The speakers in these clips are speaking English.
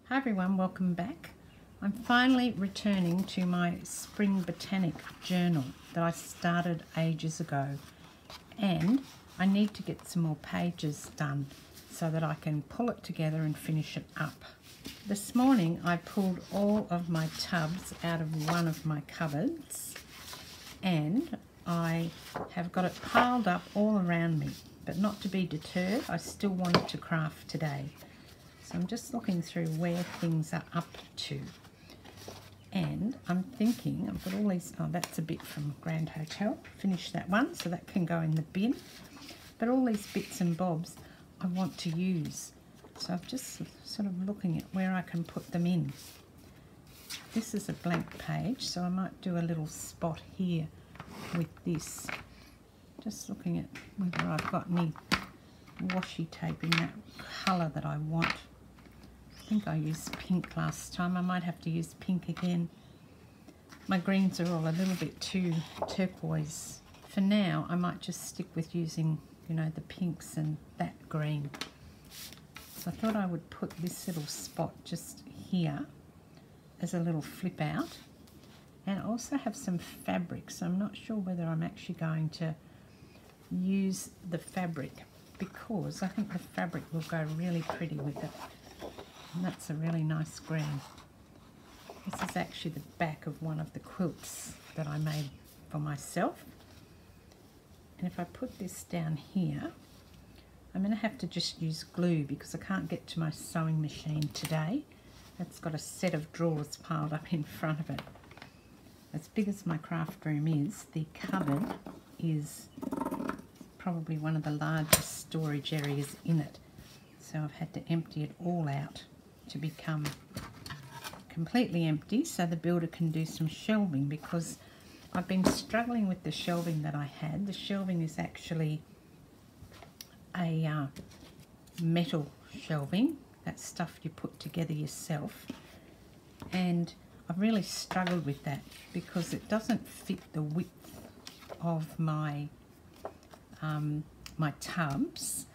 Hi everyone, welcome back. I'm finally returning to my Spring Botanic journal that I started ages ago, and I need to get some more pages done so that I can pull it together and finish it up. This morning I pulled all of my tubs out of one of my cupboards and I have got it piled up all around me, but not to be deterred, I still wanted to craft today. So I'm just looking through where things are up to, and I'm thinking I've got all these, oh that's a bit from Grand Hotel, finish that one so that can go in the bin, but all these bits and bobs I want to use, so I'm just sort of looking at where I can put them in. This is a blank page, so I might do a little spot here with this, just looking at whether I've got any washi tape in that colour that I want. I think I used pink last time. I might have to use pink again. My greens are all a little bit too turquoise. For now, I might just stick with using, you know, the pinks and that green. So I thought I would put this little spot just here as a little flip out. And I also have some fabric, so I'm not sure whether I'm actually going to use the fabric, because I think the fabric will go really pretty with it. And that's a really nice green. This is actually the back of one of the quilts that I made for myself. And if I put this down here, I'm going to have to just use glue because I can't get to my sewing machine today. It's got a set of drawers piled up in front of it. As big as my craft room is, the cupboard is probably one of the largest storage areas in it. So I've had to empty it all out to become completely empty so the builder can do some shelving, because I've been struggling with the shelving that I had. The shelving is actually a metal shelving, that stuff you put together yourself, and I've really struggled with that because it doesn't fit the width of my my tubs,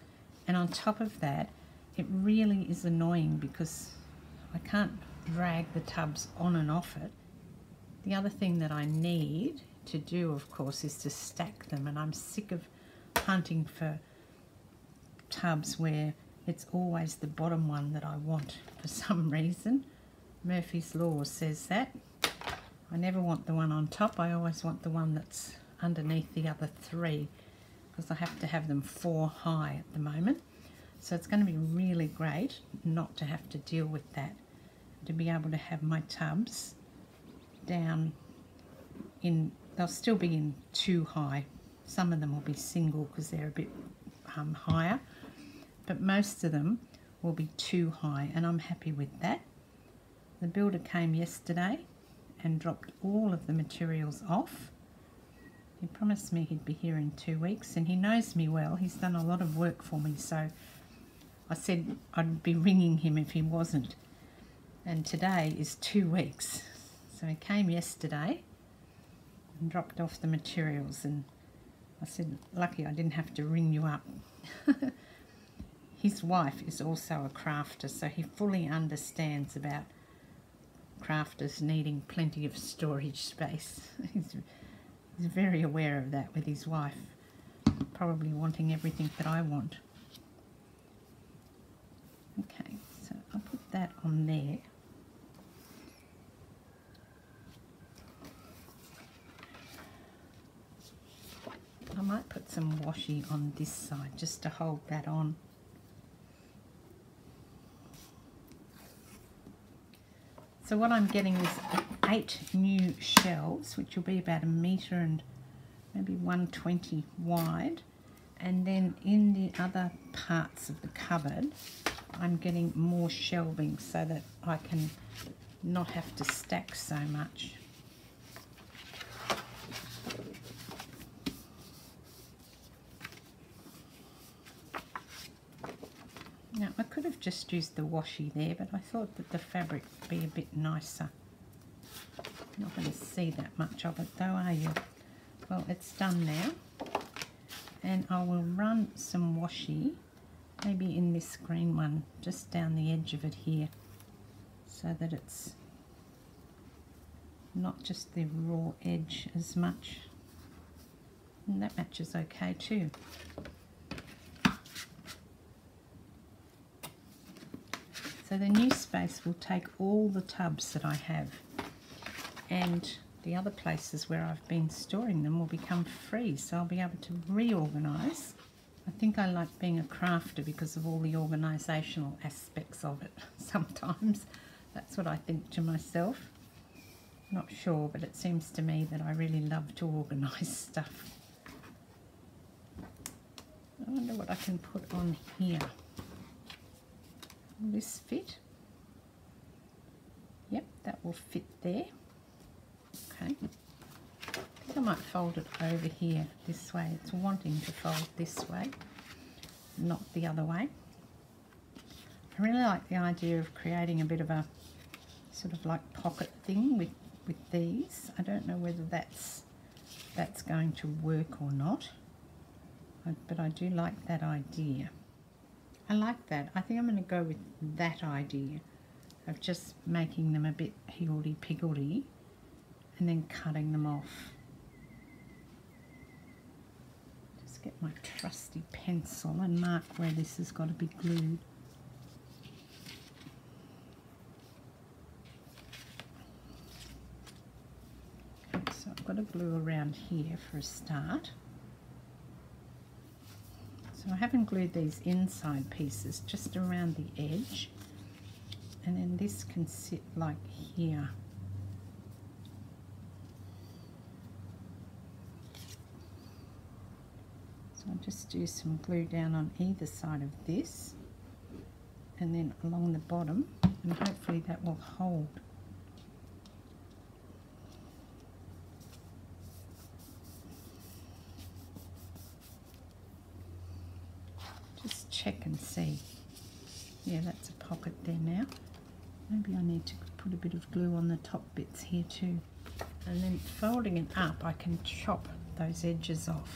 and on top of that it really is annoying because I can't drag the tubs on and off it. The other thing that I need to do, of course, is to stack them, and I'm sick of hunting for tubs where it's always the bottom one that I want for some reason. Murphy's Law says that. I never want the one on top, I always want the one that's underneath the other three, because I have to have them 4 high at the moment. So it's going to be really great not to have to deal with that, to be able to have my tubs down in, they'll still be in 2 high. Some of them will be single because they're a bit higher, but most of them will be 2 high, and I'm happy with that. The builder came yesterday and dropped all of the materials off. He promised me he'd be here in 2 weeks, and he knows me well. He's done a lot of work for me, so I said I'd be ringing him if he wasn't. And today is 2 weeks. So he came yesterday and dropped off the materials, and I said, lucky I didn't have to ring you up. His wife is also a crafter, so he fully understands about crafters needing plenty of storage space. He's very aware of that with his wife, probably wanting everything that I want. Okay, so I'll put that on there. I might put some washi on this side just to hold that on. So what I'm getting is 8 new shelves, which will be about 1 metre and maybe 120 wide. And then in the other parts of the cupboard, I'm getting more shelving so that I can not have to stack so much. Now, I could have just used the washi there, but I thought that the fabric would be a bit nicer. Not going to see that much of it though, are you? Well, it's done now. And I will run some washi, maybe in this green one, just down the edge of it here. so that it's not just the raw edge as much. And that matches okay too. So the new space will take all the tubs that I have, and the other places where I've been storing them will become free, so I'll be able to reorganise. I think I like being a crafter because of all the organisational aspects of it. Sometimes that's what I think to myself. Not sure, but it seems to me that I really love to organise stuff. I wonder what I can put on here. Will this fit? Yep, that will fit there. Okay. I think I might fold it over here this way. It's wanting to fold this way, not the other way. I really like the idea of creating a bit of a sort of like pocket thing with these. I don't know whether that's going to work or not, but I do like that idea. I like that. I think I'm going to go with that idea of just making them a bit higgledy-piggledy and then cutting them off. Just get my trusty pencil and mark where this has got to be glued. Okay, so I've got to glue around here for a start. So I haven't glued these inside pieces, just around the edge, and then this can sit like here. So I'll just do some glue down on either side of this and then along the bottom, and hopefully that will hold. Check and see. Yeah, that's a pocket there now. Maybe I need to put a bit of glue on the top bits here too. And then folding it up, I can chop those edges off.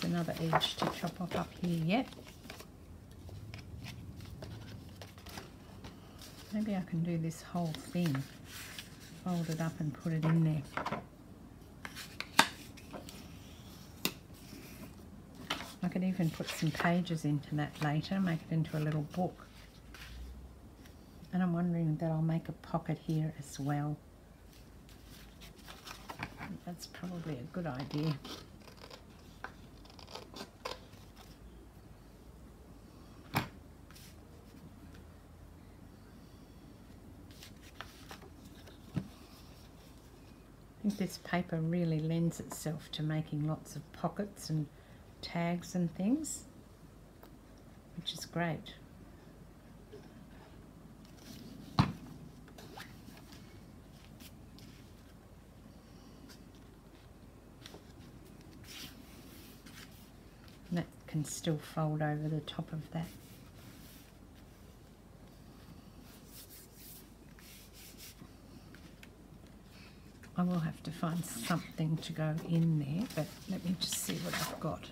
Another edge to chop off up here yet. Maybe I can do this whole thing, fold it up and put it in there. I could even put some pages into that later, make it into a little book. And I'm wondering that I'll make a pocket here as well. That's probably a good idea. I think this paper really lends itself to making lots of pockets and tags and things, which is great. And that can still fold over the top of that. I will have to find something to go in there, but let me just see what I've got.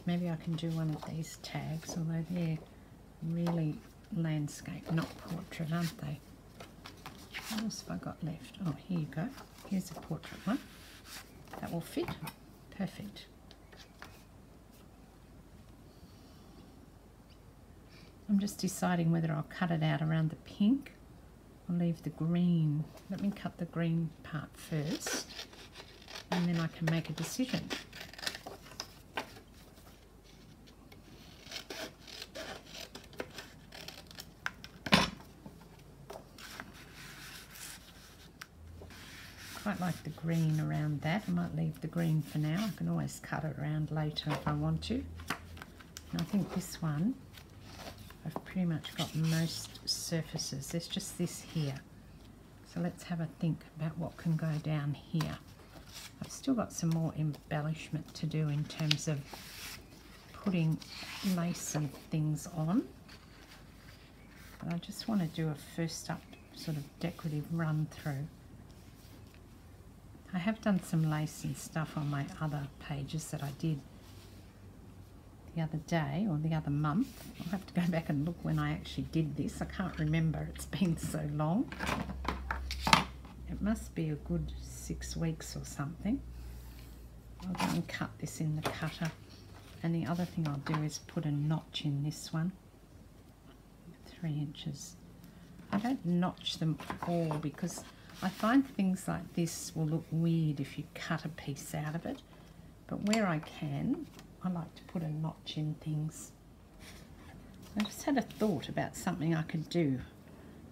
Maybe I can do one of these tags, although they're really landscape, not portrait, aren't they? What else have I got left? Oh, here you go. Here's a portrait one. That will fit. Perfect. I'm just deciding whether I'll cut it out around the pink. I'll leave the green. Let me cut the green part first, and then I can make a decision. Quite like the green around that. I might leave the green for now. I can always cut it around later if I want to. And I think this one, I've pretty much got most surfaces. There's just this here. So let's have a think about what can go down here. I've still got some more embellishment to do in terms of putting lace and things on. But I just want to do a first up sort of decorative run through. I have done some lace and stuff on my other pages that I did the other day or the other month. I'll have to go back and look when I actually did this. I can't remember, it's been so long. It must be a good 6 weeks or something. I'll go and cut this in the cutter. And the other thing I'll do is put a notch in this one, 3 inches. I don't notch them all because I find things like this will look weird if you cut a piece out of it. But where I can, I like to put a notch in things. I just had a thought about something I could do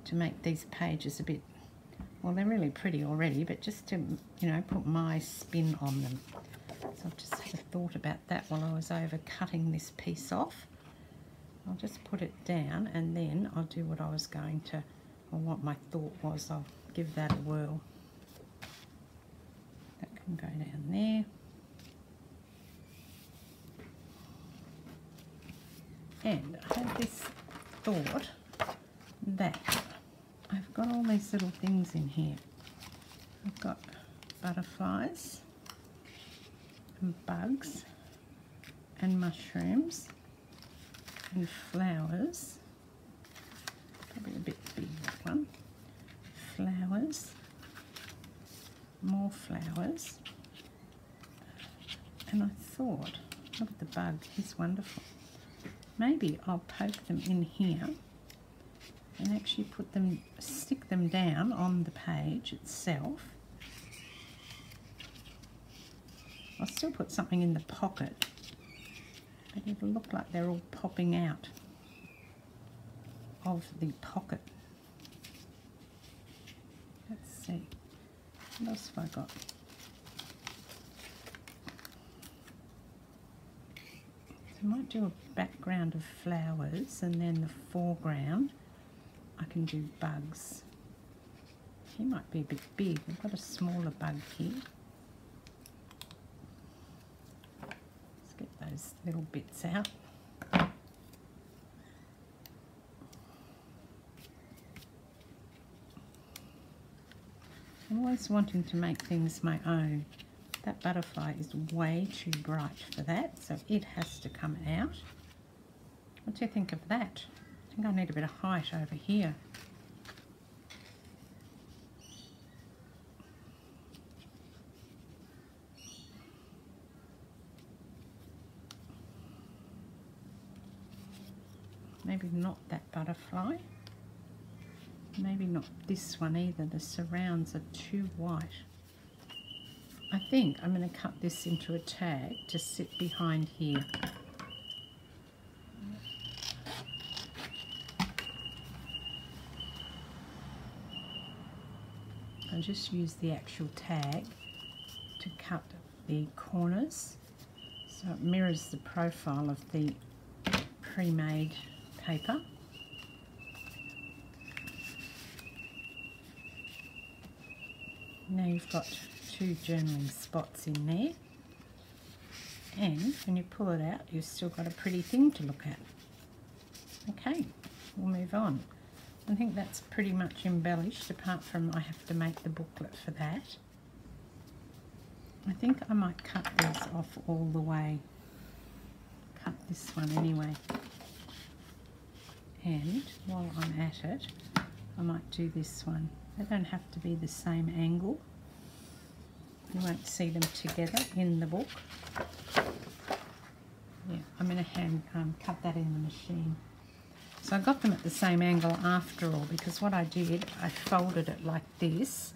to make these pages a bit, well, they're really pretty already, but just to, you know, put my spin on them. So I've just had a thought about that while I was over cutting this piece off. I'll just put it down and then I'll do what I was going to, or what my thought was. I'll give that a whirl. That can go down there. And I had this thought that I've got all these little things in here. I've got butterflies and bugs and mushrooms and flowers, probably a bit big, that one. Flowers, more flowers, and I thought, look at the bug, he's wonderful. Maybe I'll poke them in here and actually put them, stick them down on the page itself. I'll still put something in the pocket, but it'll look like they're all popping out of the pocket. Let's see, what else have I got? So I might do a background of flowers and then the foreground I can do bugs. He might be a bit big, I've got a smaller bug here. Let's get those little bits out. I'm always wanting to make things my own. That butterfly is way too bright for that, so it has to come out. What do you think of that? I think I need a bit of height over here. Maybe not that butterfly. Maybe not this one either. The surrounds are too white. I think I'm going to cut this into a tag to sit behind here. I'll just use the actual tag to cut the corners so it mirrors the profile of the pre-made paper. Now you've got 2 journaling spots in there, and when you pull it out you've still got a pretty thing to look at. Okay, we'll move on. I think that's pretty much embellished, apart from I have to make the booklet for that. I think I might cut these off all the way. Cut this one anyway. And while I'm at it, I might do this one. They don't have to be the same angle. You won't see them together in the book. Yeah, I'm going to cut that in the machine. So I got them at the same angle after all, because what I did, I folded it like this,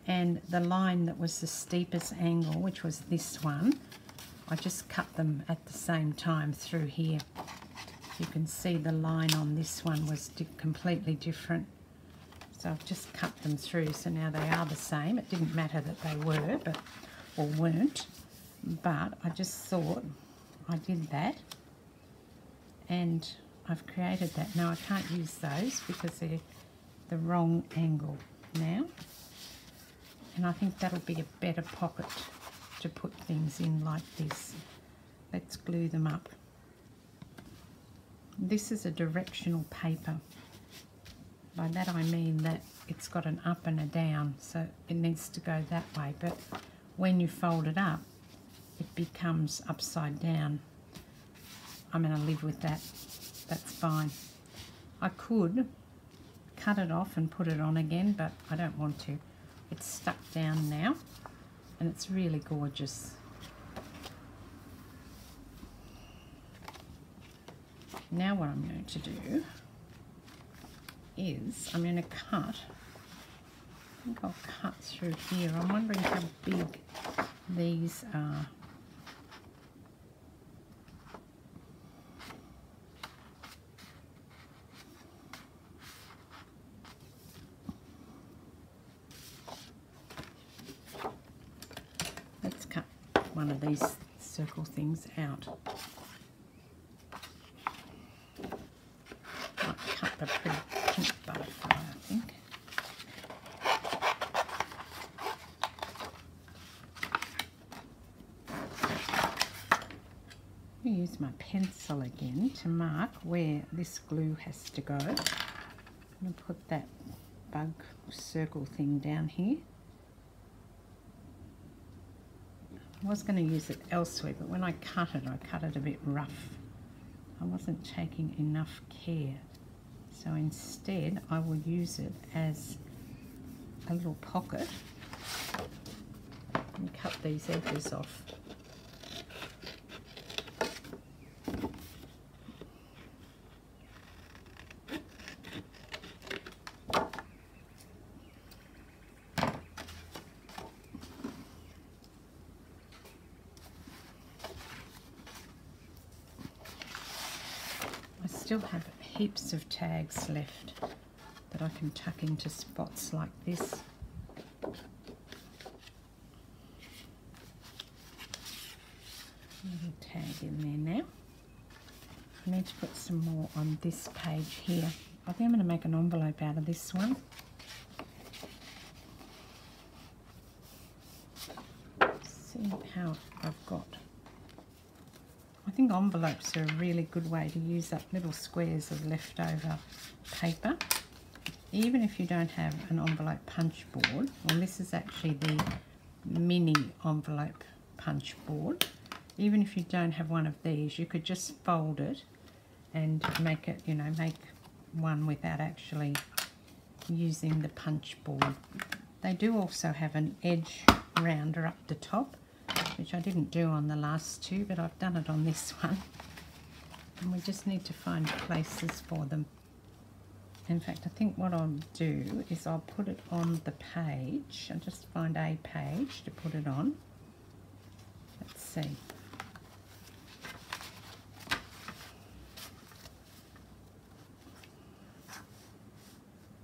and the line that was the steepest angle, which was this one, I just cut them at the same time through here. You can see the line on this one was completely different. So I've just cut them through, so now they are the same. It didn't matter that they were, or weren't, but I just thought I did that, and I've created that. Now I can't use those because they're the wrong angle now. And I think that'll be a better pocket to put things in like this. Let's glue them up. This is a directional paper. By that I mean that it's got an up and a down, so it needs to go that way. But when you fold it up, it becomes upside down. I'm going to live with that. That's fine. I could cut it off and put it on again, but I don't want to. It's stuck down now, and it's really gorgeous. Now what I'm going to do is I'm going to cut. I think I'll cut through here. I'm wondering how big these are. Let's cut one of these circle things out. Might cut a pretty pink butterfly, I think. I'm going to use my pencil again to mark where this glue has to go. I'm going to put that bug circle thing down here. I was going to use it elsewhere, but when I cut it a bit rough. I wasn't taking enough care. So instead, I will use it as a little pocket and cut these edges off. Still have heaps of tags left that I can tuck into spots like this. Little tag in there now. I need to put some more on this page here. I think I'm going to make an envelope out of this one. See how I've got. I think envelopes are a really good way to use up little squares of leftover paper. Even if you don't have an envelope punch board, well, this is actually the mini envelope punch board. Even if you don't have one of these, you could just fold it and make it, you know, make one without actually using the punch board. They do also have an edge rounder up the top, which I didn't do on the last two, but I've done it on this one. And we just need to find places for them. In fact, I think what I'll do is I'll put it on the page. I'll just find a page to put it on. Let's see.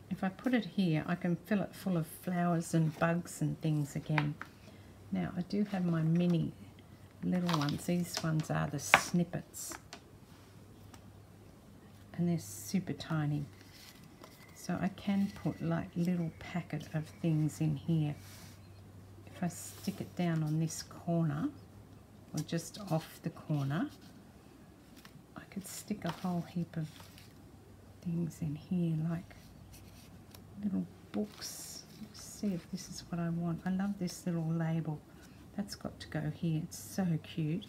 If I put it here, I can fill it full of flowers and bugs and things again. Now, I do have my mini little ones. These ones are the snippets. And they're super tiny. So I can put like little packet of things in here. If I stick it down on this corner, or just off the corner, I could stick a whole heap of things in here, like little books. Let's see if this is what I want. I love this little label. That's got to go here. It's so cute.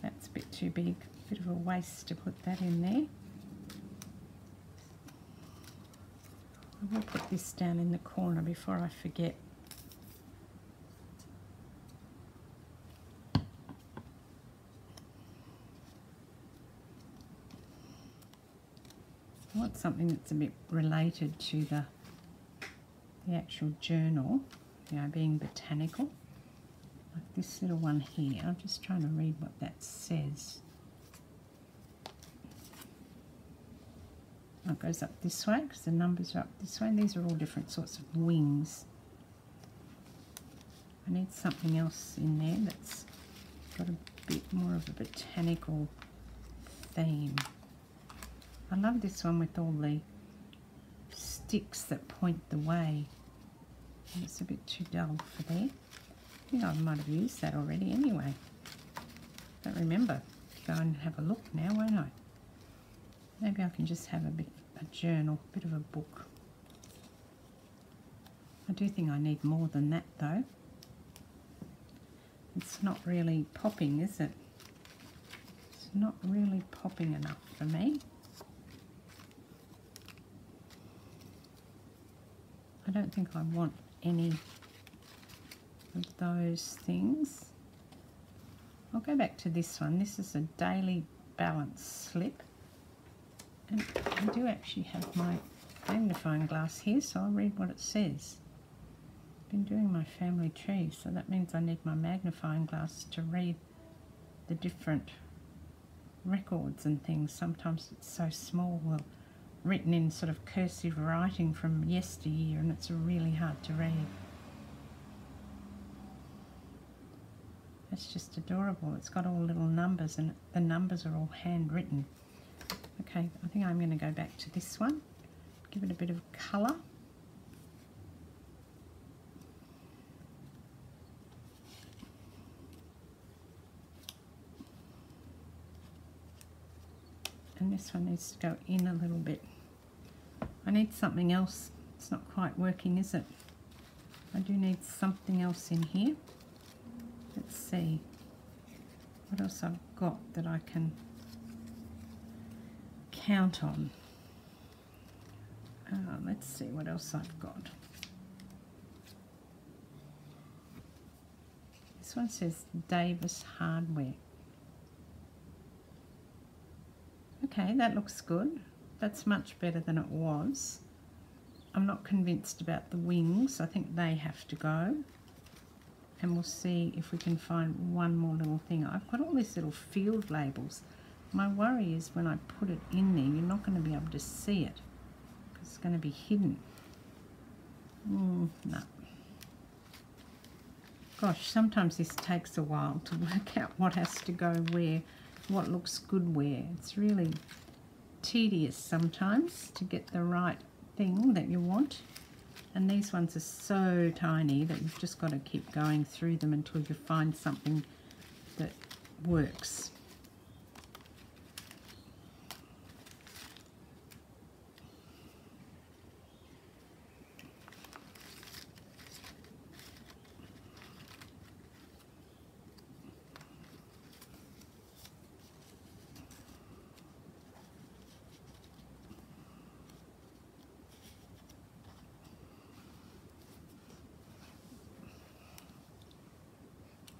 That's a bit too big. Bit of a waste to put that in there. I will put this down in the corner before I forget. I want something that's a bit related to the actual journal, you know, being botanical. Like this little one here. I'm just trying to read what that says. Oh, it goes up this way because the numbers are up this way. And these are all different sorts of wings. I need something else in there that's got a bit more of a botanical theme. I love this one with all the sticks that point the way. And it's a bit too dull for there. I think I might have used that already anyway. Don't remember. Go and have a look now, won't I? Maybe I can just have a journal, a bit of a book. I do think I need more than that though. It's not really popping, is it? It's not really popping enough for me. I don't think I want any of those things. I'll go back to this one. This is a daily balance slip. And I do actually have my magnifying glass here, so I'll read what it says. I've been doing my family tree, so that means I need my magnifying glass to read the different records and things. Sometimes it's so small, well, written in sort of cursive writing from yesteryear, and it's really hard to read. It's just adorable. It's got all little numbers, and the numbers are all handwritten. Okay, I think I'm going to go back to this one, give it a bit of colour. And this one needs to go in a little bit. I need something else. It's not quite working, is it? I do need something else in here. Let's see what else I've got that I can count on. Let's see what else I've got. This one says Davis Hardware. Okay, that looks good. That's much better than it was. I'm not convinced about the wings. I think they have to go. And we'll see if we can find one more little thing. I've got all these little field labels. My worry is when I put it in there, you're not going to be able to see it, because it's going to be hidden. No. Gosh, sometimes this takes a while to work out what has to go where, what looks good where. It's really tedious sometimes to get the right thing that you want. And these ones are so tiny that you've just got to keep going through them until you find something that works.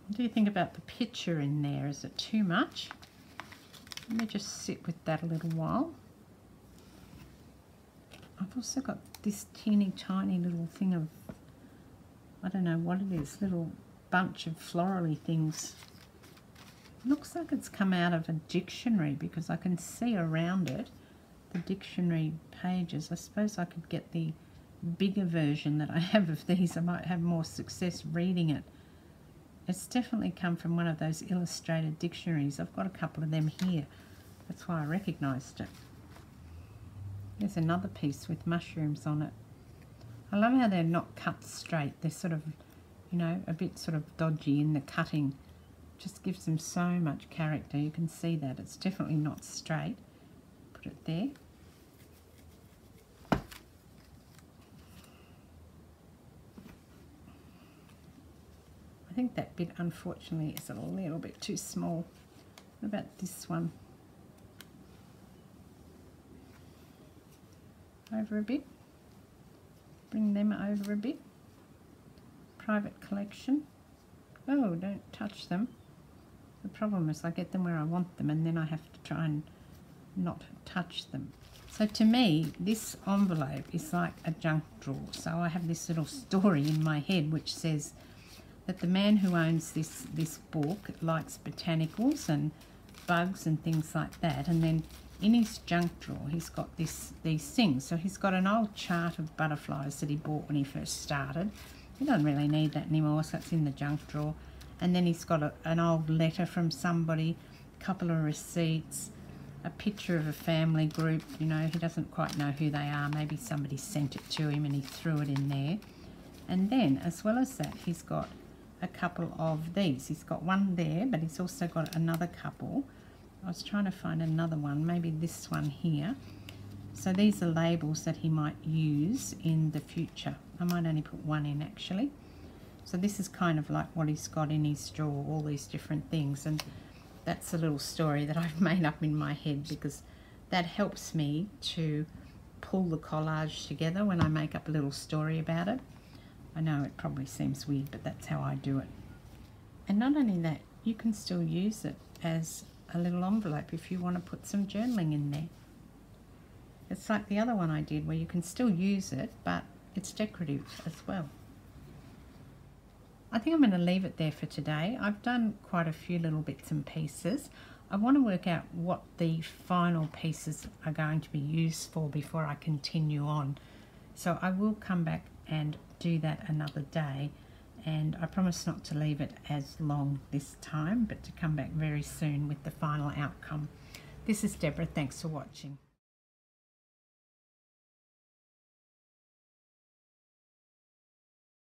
What do you think about the picture in there? Is it too much? Let me just sit with that a little while. I've also got this teeny tiny little thing of, I don't know what it is, little bunch of florally things. It looks like it's come out of a dictionary because I can see around it the dictionary pages. I suppose I could get the bigger version that I have of these. I might have more success reading it. It's definitely come from one of those illustrated dictionaries. I've got a couple of them here. That's why I recognised it. There's another piece with mushrooms on it. I love how they're not cut straight. They're sort of, you know, a bit sort of dodgy in the cutting. Just gives them so much character. You can see that. It's definitely not straight. Put it there. I think that bit, unfortunately, is a little bit too small. What about this one? Over a bit. Bring them over a bit. Private collection. Oh, don't touch them. The problem is I get them where I want them and then I have to try and not touch them. So to me, this envelope is like a junk drawer. So I have this little story in my head which says that the man who owns this book likes botanicals and bugs and things like that, and then in his junk drawer he's got these things. So he's got an old chart of butterflies that he bought when he first started. He doesn't really need that anymore, so it's in the junk drawer. And then he's got an old letter from somebody, a couple of receipts, a picture of a family group. You know, he doesn't quite know who they are. Maybe somebody sent it to him and he threw it in there. And then, as well as that, he's got a couple of these. He's got one there, but he's also got another couple. I was trying to find another one, maybe this one here. So these are labels that he might use in the future. I might only put one in actually. So this is kind of like what he's got in his drawer, all these different things. And that's a little story that I've made up in my head, because that helps me to pull the collage together when I make up a little story about it. I know it probably seems weird, but that's how I do it. And not only that, you can still use it as a little envelope if you want to put some journaling in there. It's like the other one I did where you can still use it, but it's decorative as well. I think I'm going to leave it there for today. I've done quite a few little bits and pieces. I want to work out what the final pieces are going to be used for before I continue on. So I will come back and do that another day, and I promise not to leave it as long this time, but to come back very soon with the final outcome. This is Deborah. Thanks for watching.